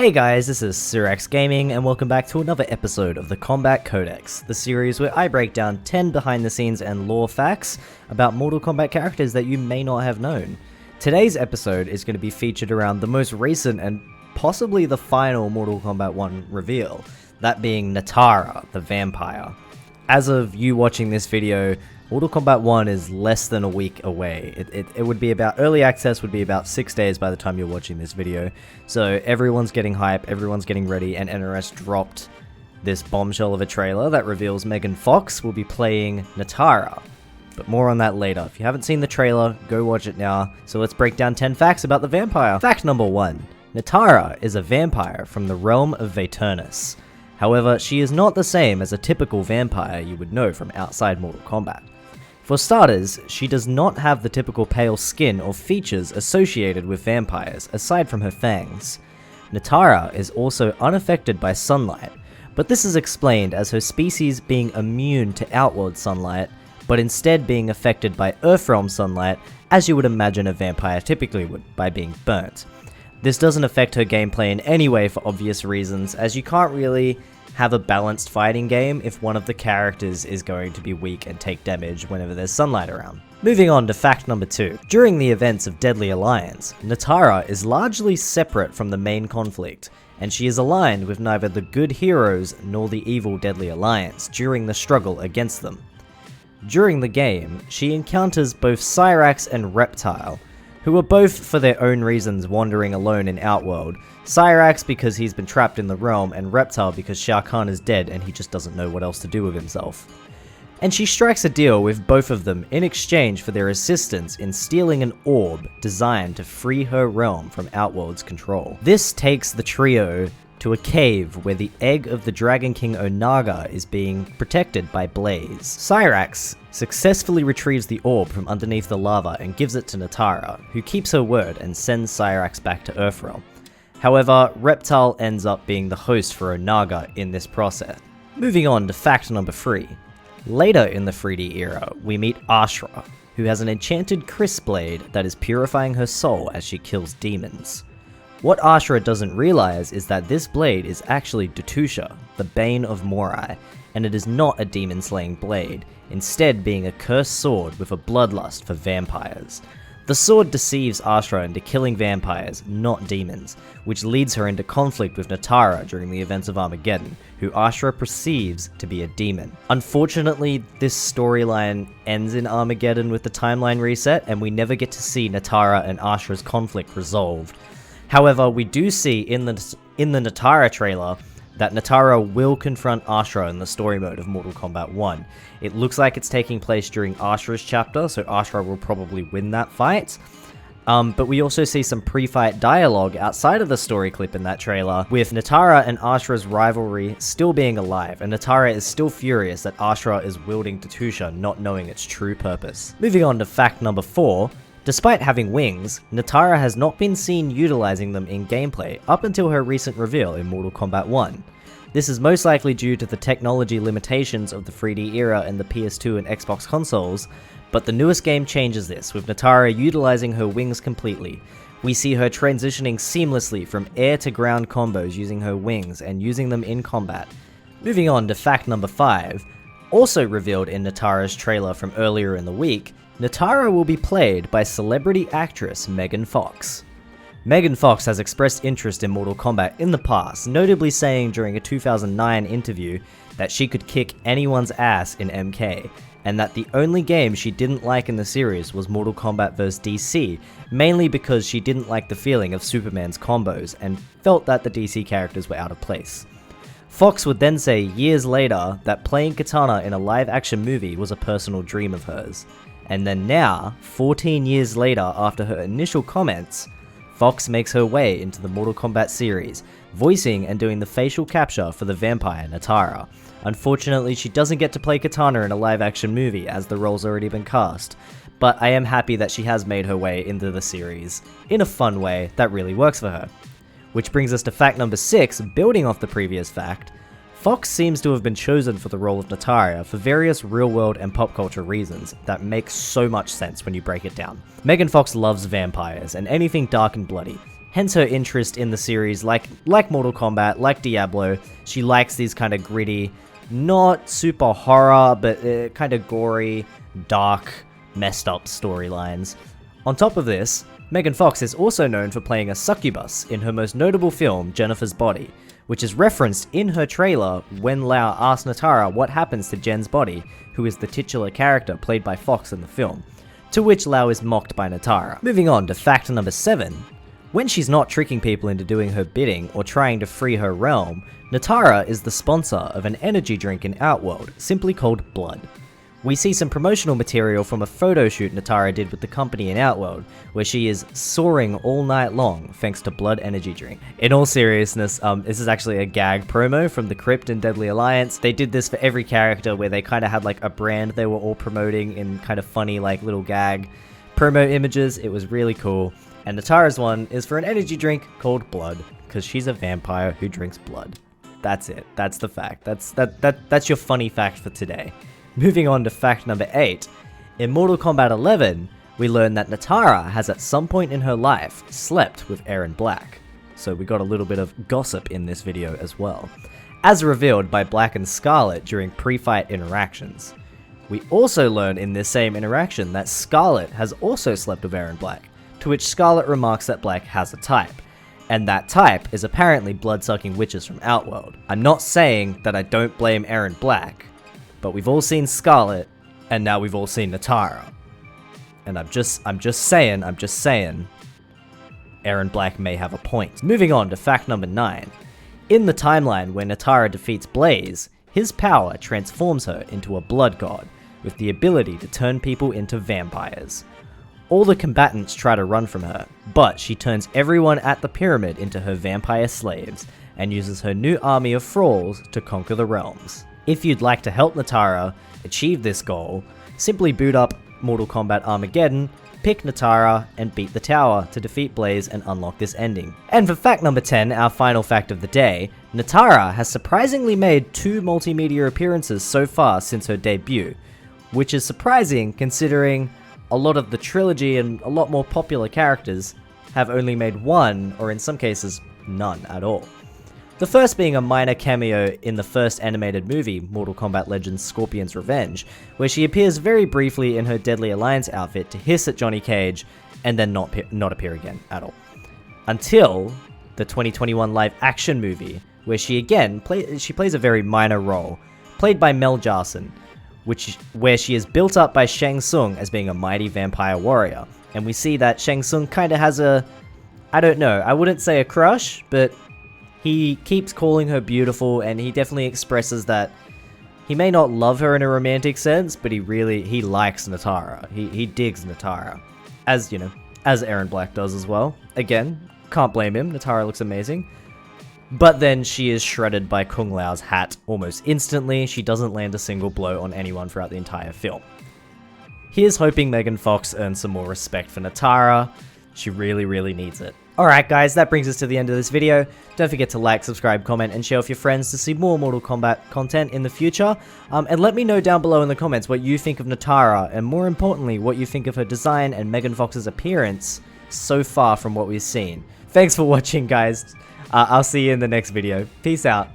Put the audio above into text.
Hey guys, this is Surex Gaming and welcome back to another episode of the Kombat Codex, the series where I break down 10 behind the scenes and lore facts about Mortal Kombat characters that you may not have known. Today's episode is going to be featured around the most recent and possibly the final Mortal Kombat 1 reveal, that being Nitara, the vampire. As of you watching this video, Mortal Kombat 1 is less than a week away. It would be about, early access would be about 6 days by the time you're watching this video. So everyone's getting hype, everyone's getting ready, and NRS dropped this bombshell of a trailer that reveals Megan Fox will be playing Nitara. But more on that later. If you haven't seen the trailer, go watch it now. So let's break down 10 facts about the vampire. Fact number 1. Nitara is a vampire from the realm of Vaeternus. However, she is not the same as a typical vampire you would know from outside Mortal Kombat. For starters, she does not have the typical pale skin or features associated with vampires, aside from her fangs. Nitara is also unaffected by sunlight, but this is explained as her species being immune to outward sunlight, but instead being affected by Earthrealm sunlight, as you would imagine a vampire typically would, by being burnt. This doesn't affect her gameplay in any way for obvious reasons, as you can't really have a balanced fighting game if one of the characters is going to be weak and take damage whenever there's sunlight around. Moving on to fact number 2. During the events of Deadly Alliance, Nitara is largely separate from the main conflict, and she is aligned with neither the good heroes nor the evil Deadly Alliance during the struggle against them. During the game, she encounters both Cyrax and Reptile, who are both for their own reasons wandering alone in Outworld. Cyrax because he's been trapped in the realm, and Reptile because Shao Kahn is dead and he just doesn't know what else to do with himself. And she strikes a deal with both of them in exchange for their assistance in stealing an orb designed to free her realm from Outworld's control. This takes the trio to a cave where the egg of the Dragon King Onaga is being protected by Blaze. Cyrax successfully retrieves the orb from underneath the lava and gives it to Nitara, who keeps her word and sends Cyrax back to Earthrealm. However, Reptile ends up being the host for Onaga in this process. Moving on to fact number 3. Later in the 3D era, we meet Ashra, who has an enchanted Chris blade that is purifying her soul as she kills demons. What Ashra doesn't realize is that this blade is actually Datusha, the Bane of Morai, and it is not a demon-slaying blade, instead being a cursed sword with a bloodlust for vampires. The sword deceives Ashra into killing vampires, not demons, which leads her into conflict with Nitara during the events of Armageddon, who Ashra perceives to be a demon. Unfortunately, this storyline ends in Armageddon with the timeline reset, and we never get to see Nitara and Ashra's conflict resolved. However, we do see in the Nitara trailer that Nitara will confront Ashra in the story mode of Mortal Kombat 1. It looks like it's taking place during Ashra's chapter, so Ashra will probably win that fight. But we also see some pre-fight dialogue outside of the story clip in that trailer, with Nitara and Ashra's rivalry still being alive, and Nitara is still furious that Ashra is wielding Datusha, not knowing its true purpose. Moving on to fact number 4. Despite having wings, Nitara has not been seen utilizing them in gameplay up until her recent reveal in Mortal Kombat 1. This is most likely due to the technology limitations of the 3D era and the PS2 and Xbox consoles, but the newest game changes this, with Nitara utilizing her wings completely. We see her transitioning seamlessly from air to ground combos using her wings and using them in combat. Moving on to fact number 5, also revealed in Nitara's trailer from earlier in the week, Nitara will be played by celebrity actress Megan Fox. Megan Fox has expressed interest in Mortal Kombat in the past, notably saying during a 2009 interview that she could kick anyone's ass in MK, and that the only game she didn't like in the series was Mortal Kombat vs DC, mainly because she didn't like the feeling of Superman's combos and felt that the DC characters were out of place. Fox would then say years later that playing Katana in a live-action movie was a personal dream of hers. And then now, 14 years later after her initial comments, Fox makes her way into the Mortal Kombat series, voicing and doing the facial capture for the vampire Nitara. Unfortunately, she doesn't get to play Katana in a live-action movie as the role's already been cast, but I am happy that she has made her way into the series in a fun way that really works for her. Which brings us to fact number 6, building off the previous fact. Fox seems to have been chosen for the role of Nitara for various real-world and pop culture reasons that make so much sense when you break it down. Megan Fox loves vampires and anything dark and bloody, hence her interest in the series. Like Mortal Kombat, like Diablo, she likes these kind of gritty, not super horror, but kind of gory, dark, messed up storylines. On top of this, Megan Fox is also known for playing a succubus in her most notable film, Jennifer's Body, which is referenced in her trailer when Lau asks Nitara what happens to Jen's body, who is the titular character played by Fox in the film, to which Lau is mocked by Nitara. Moving on to fact number 7. When she's not tricking people into doing her bidding or trying to free her realm, Nitara is the sponsor of an energy drink in Outworld, simply called Blood. We see some promotional material from a photo shoot Nitara did with the company in Outworld, where she is soaring all night long thanks to Blood energy drink. In all seriousness, this is actually a gag promo from the Crypt and Deadly Alliance. They did this for every character, where they kind of had like a brand they were all promoting in kind of funny like little gag promo images. It was really cool. And Nitara's one is for an energy drink called Blood, because she's a vampire who drinks blood. That's it. That's the fact. That's your funny fact for today. Moving on to fact number 8. In Mortal Kombat 11, we learn that Nitara has at some point in her life slept with Erron Black. So we got a little bit of gossip in this video as well, as revealed by Black and Scarlet during pre-fight interactions. We also learn in this same interaction that Scarlet has also slept with Erron Black, to which Scarlet remarks that Black has a type, and that type is apparently blood-sucking witches from Outworld. I'm not saying that I don't blame Erron Black, but we've all seen Scarlet, and now we've all seen Nitara. And I'm just saying, Erron Black may have a point. Moving on to fact number 9. In the timeline where Nitara defeats Blaze, his power transforms her into a blood god, with the ability to turn people into vampires. All the combatants try to run from her, but she turns everyone at the pyramid into her vampire slaves, and uses her new army of thralls to conquer the realms. If you'd like to help Nitara achieve this goal, simply boot up Mortal Kombat Armageddon, pick Nitara, and beat the tower to defeat Blaze and unlock this ending. And for fact number 10, our final fact of the day, Nitara has surprisingly made 2 multimedia appearances so far since her debut, which is surprising considering a lot of the trilogy and a lot more popular characters have only made 1, or in some cases, none at all. The first being a minor cameo in the first animated movie, Mortal Kombat Legends Scorpion's Revenge, where she appears very briefly in her Deadly Alliance outfit to hiss at Johnny Cage, and then not appear again at all. Until the 2021 live-action movie, where she again plays a very minor role, played by Mel Jarson, where she is built up by Shang Tsung as being a mighty vampire warrior, and we see that Shang Tsung kind of has a, I don't know, I wouldn't say a crush, but he keeps calling her beautiful, and he definitely expresses that he may not love her in a romantic sense, but he likes Nitara. He digs Nitara. As, you know, as Erron Black does as well. Again, can't blame him, Nitara looks amazing. But then she is shredded by Kung Lao's hat almost instantly. She doesn't land a single blow on anyone throughout the entire film. Here's hoping Megan Fox earns some more respect for Nitara. She really, really needs it. Alright guys, that brings us to the end of this video. Don't forget to like, subscribe, comment, and share with your friends to see more Mortal Kombat content in the future. And let me know down below in the comments what you think of Nitara, and more importantly, what you think of her design and Megan Fox's appearance so far from what we've seen. Thanks for watching guys. I'll see you in the next video. Peace out.